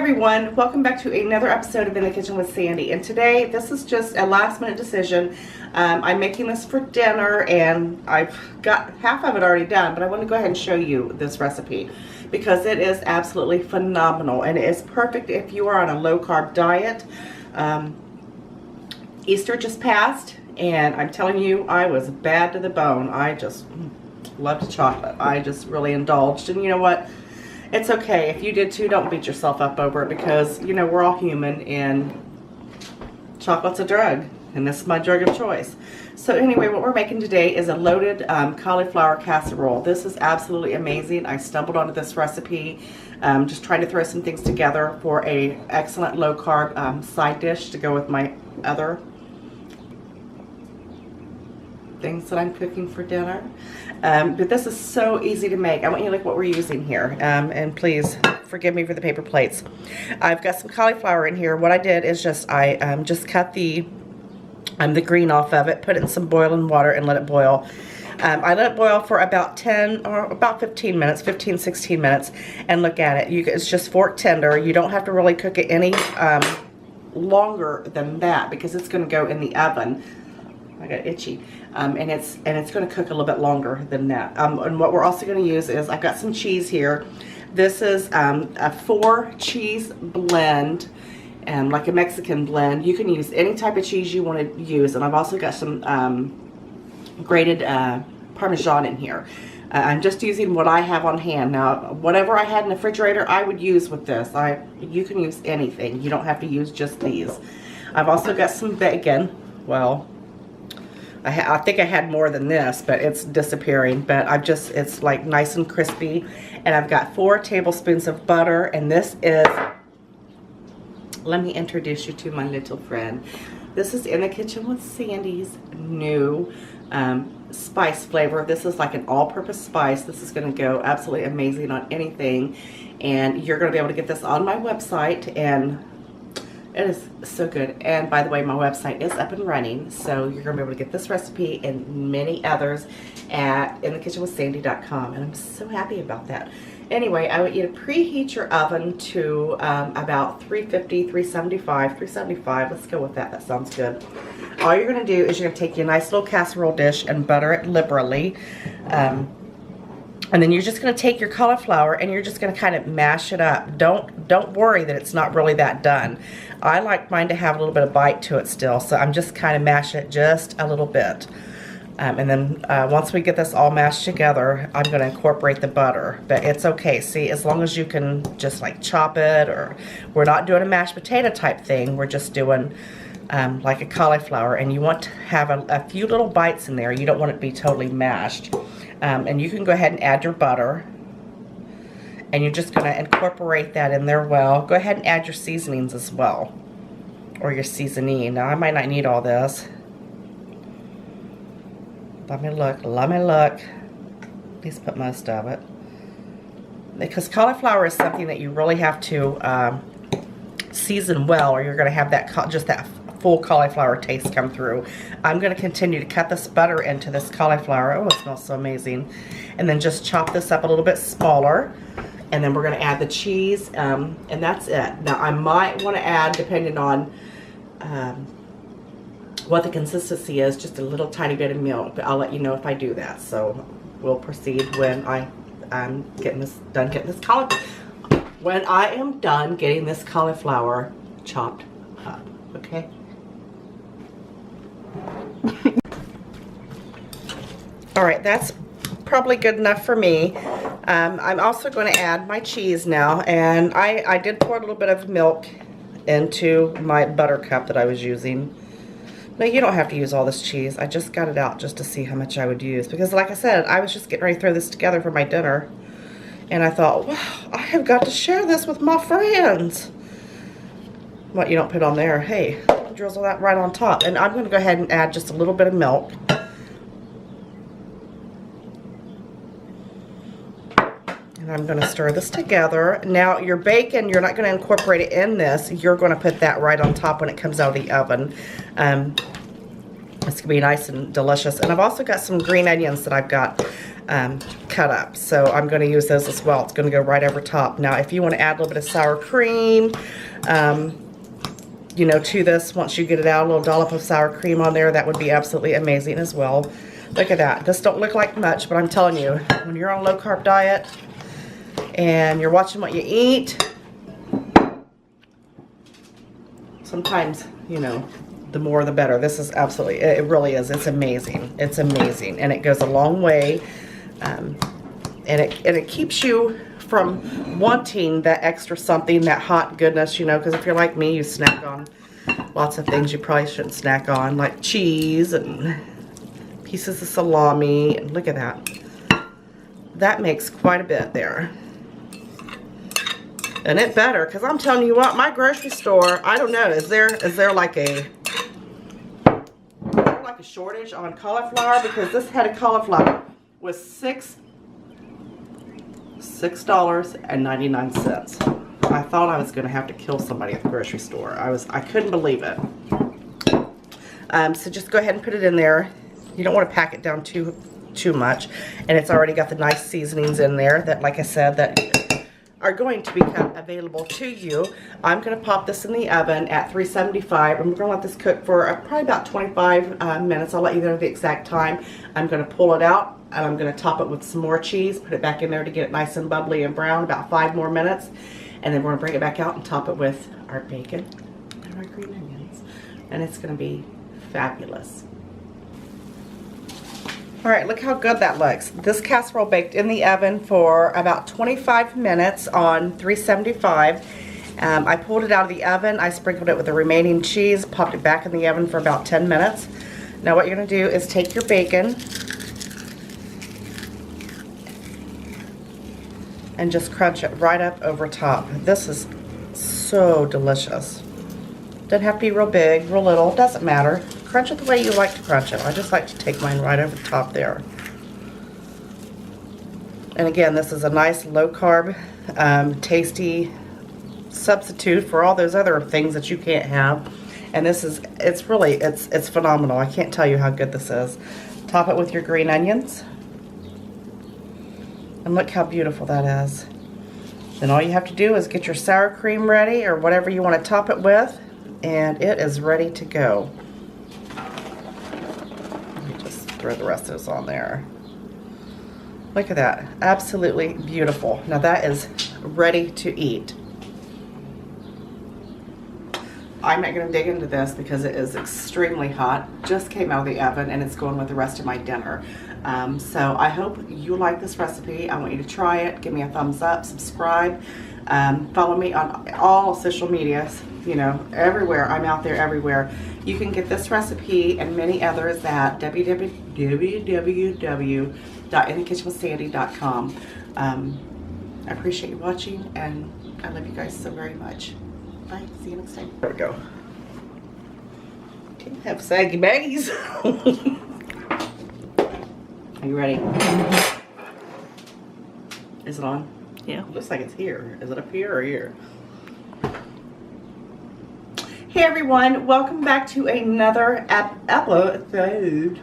everyone, welcome back to another episode of In the Kitchen with Sandy. And today, this is just a last minute decision. I'm making this for dinner and I've got half of it already done, but I want to go ahead and show you this recipe because it is absolutely phenomenal and it is perfect if you are on a low carb diet. Easter just passed and I'm telling you, I was bad to the bone. I just loved chocolate. I just really indulged, and you know what? It's okay. If you did too, don't beat yourself up over it because, you know, we're all human and chocolate's a drug and this is my drug of choice. So anyway, what we're making today is a loaded cauliflower casserole. This is absolutely amazing. I stumbled onto this recipe just trying to throw some things together for a excellent low carb side dish to go with my other things that I'm cooking for dinner. But this is so easy to make. I want you to look what we're using here. And please forgive me for the paper plates. I've got some cauliflower in here. What I did is I just cut the green off of it, put it in some boiling water and let it boil. I let it boil for about 10 or about 15 minutes, 15, 16 minutes, and look at it. It's just fork tender. You don't have to really cook it any longer than that because it's going to go in the oven. I got itchy. And it's going to cook a little bit longer than that. And what we're also going to use is I've got some cheese here. This is a 4 cheese blend, like a Mexican blend. You can use any type of cheese you want to use. And I've also got some grated Parmesan in here. I'm just using what I have on hand. Now, whatever I had in the refrigerator, I would use with this. You can use anything. You don't have to use just these. I've also got some bacon. Well, I think I had more than this, but it's disappearing. But it's like nice and crispy. And I've got 4 tablespoons of butter. And this is, let me introduce you to my little friend. This is In the Kitchen with Sandy's new spice flavor. This is like an all-purpose spice. This is going to go absolutely amazing on anything. And you're going to be able to get this on my website, and it is so good. And by the way, my website is up and running, so you're going to be able to get this recipe and many others at inthekitchenwithsandy.com, and I'm so happy about that. Anyway, I want you to preheat your oven to about 350, 375, 375. Let's go with that. That sounds good. All you're going to do is you're going to take your nice little casserole dish and butter it liberally. And then you're just going to take your cauliflower and you're just going to kind of mash it up. Don't worry that it's not really that done. I like mine to have a little bit of bite to it still, so I'm just kind of mashing it just a little bit. And then once we get this all mashed together, I'm going to incorporate the butter. But it's okay. See, as long as you can just like chop it, or we're not doing a mashed potato type thing. We're just doing like a cauliflower, and you want to have a few little bites in there. You don't want it to be totally mashed. And you can go ahead and add your butter, and you're just going to incorporate that in there well. Go ahead and add your seasonings as well, or your seasoning. Now, I might not need all this. Let me look. At least put most of it. Because cauliflower is something that you really have to season well, or you're going to have that just that full cauliflower taste come through. I'm going to continue to cut this butter into this cauliflower. Oh, it smells so amazing. And then just chop this up a little bit smaller. And then we're going to add the cheese, and that's it. Now, I might want to add, depending on what the consistency is, just a little tiny bit of milk. But I'll let you know if I do that. So we'll proceed when I'm done getting this cauliflower. When I am done getting this cauliflower chopped up, okay? All right, that's probably good enough for me. I'm also going to add my cheese now, and I did pour a little bit of milk into my butter cup that I was using. No, you don't have to use all this cheese. I just got it out just to see how much I would use, because like I said, I was just getting ready to throw this together for my dinner, and I thought, wow, I have got to share this with my friends. What you don't put on there, hey, drizzle that right on top. And I'm going to go ahead and add just a little bit of milk. And I'm going to stir this together. Now, your bacon, you're not going to incorporate it in this. You're going to put that right on top when it comes out of the oven. And It's gonna be nice and delicious. And I've also got some green onions that I've got cut up. So I'm gonna use those as well. It's gonna go right over top. Now, if you wanna add a little bit of sour cream, you know, to this, once you get it out, a little dollop of sour cream on there, that would be absolutely amazing as well. Look at that. This don't look like much, but I'm telling you, when you're on a low carb diet and you're watching what you eat, sometimes, you know, the more the better. This is absolutely, it really is. It's amazing. It's amazing. And it goes a long way. And it keeps you from wanting that extra something, that hot goodness, you know, because if you're like me, you snack on lots of things you probably shouldn't snack on, like cheese and pieces of salami. And look at that. That makes quite a bit there. And it better, because I'm telling you what, my grocery store, I don't know, is there like a shortage on cauliflower? Because this head of cauliflower was $6.99. I thought I was going to have to kill somebody at the grocery store. I couldn't believe it. So just go ahead and put it in there. You don't want to pack it down too much. And it's already got the nice seasonings in there that, like I said, that are going to become available to you. I'm going to pop this in the oven at 375. I'm going to let this cook for probably about 25 minutes. I'll let you know the exact time. I'm going to pull it out and I'm going to top it with some more cheese, put it back in there to get it nice and bubbly and brown, about 5 more minutes. And then we're going to bring it back out and top it with our bacon and our green onions. And it's going to be fabulous. All right, look how good that looks. This casserole baked in the oven for about 25 minutes on 375. I pulled it out of the oven. I sprinkled it with the remaining cheese, popped it back in the oven for about 10 minutes. Now what you're gonna do is take your bacon and just crunch it right up over top. This is so delicious. Doesn't have to be real big, real little, doesn't matter. Crunch it the way you like to crunch it. I just like to take mine right over the top there. And again, this is a nice low carb, tasty substitute for all those other things that you can't have. And this is, it's phenomenal. I can't tell you how good this is. Top it with your green onions. And look how beautiful that is. Then all you have to do is get your sour cream ready or whatever you want to top it with. And it is ready to go. Throw the rest of this on there. Look at that. Absolutely beautiful. Now that is ready to eat. I'm not going to dig into this because it is extremely hot. Just came out of the oven and it's going with the rest of my dinner. So I hope you like this recipe. I want you to try it. Give me a thumbs up. Subscribe. Follow me on all social medias. You know, everywhere. I'm out there everywhere. You can get this recipe and many others at www.inthekitchenwithsandy.com. I appreciate you watching and I love you guys so very much. Bye. See you next time. There we go. Can't have saggy baggies. Are you ready? Is it on? Yeah. It looks like it's here. Is it up here or here? Hey everyone, welcome back to another episode